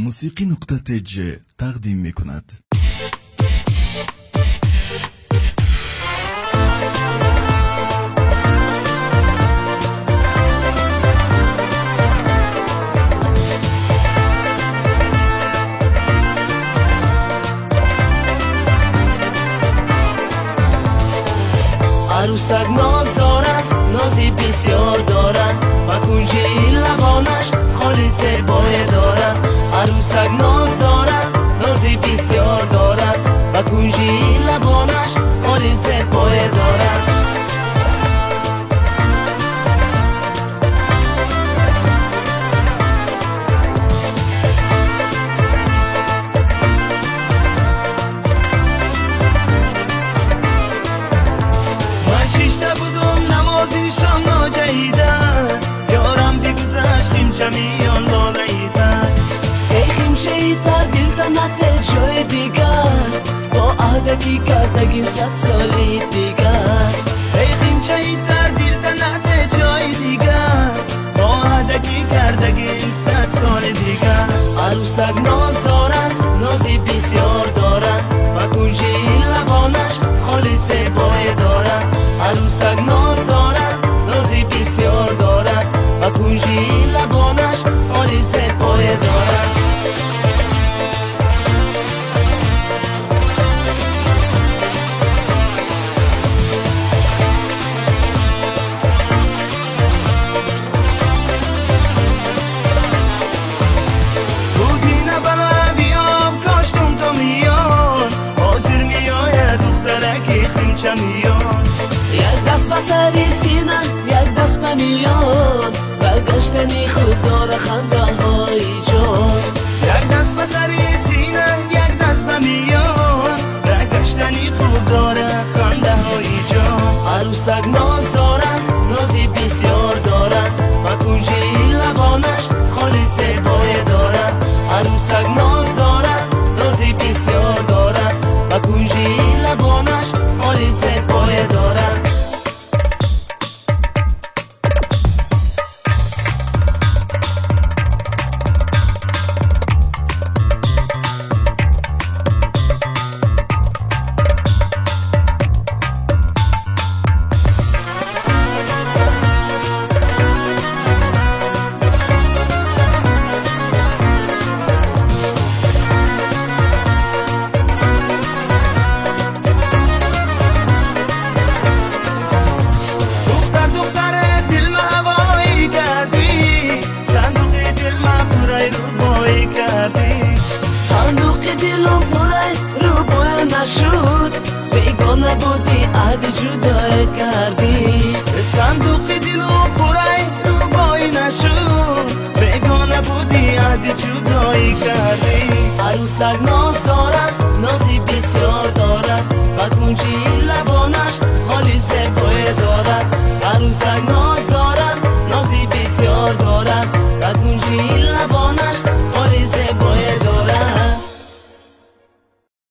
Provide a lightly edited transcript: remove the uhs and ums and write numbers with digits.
موسیقی نقطه تج تقدیم می کند. عروسک ناز دارد، نازی بسیار دارد و کنجی لبانش خالص بای دارد. عروسک ناز دارد، نازی بسیار دارد و کنجی لبانش خالص بای دارد. میان لالاییدن ای خیمشه در دل تنت جای دیگر با عهدکی کردگیم 100 سالی دیگر. ای خیمشه در دل تنت جای دیگر با عهدکی کردگیم 100 سال دیگر. عروسک ناز دارد، نازی بسیار دارد و کنجی لبانش خالص بای دارد. عروسک ناز دارد، نازی بسیار دارد و کنجی لبانش خالص بای دارد. بودینه برویم کاشتم تو میان حاضر میآید دخترکی خیمچه میان. یک دست بسری سینه یک دست بمیان برگشتنی خوب داره خنده های جان. یک دست بسری سینه یک دست بمیان برگشتنی خوب داره خنده های جان. عروسک ناز دارد، نازی بسیار دارد و کنجی لبانش خالص بای دارد. عروسک ناز دارد، نازی بسیار دارد و کنجی لبانش خالص بای دارد. صندوق دلم پرای رو بای نشد بیگانه بودی عهد جدای کردی. صندوق دلم پرای رو بای نشد بیگانه بودی عهد جدایی کردی. عروسک ناز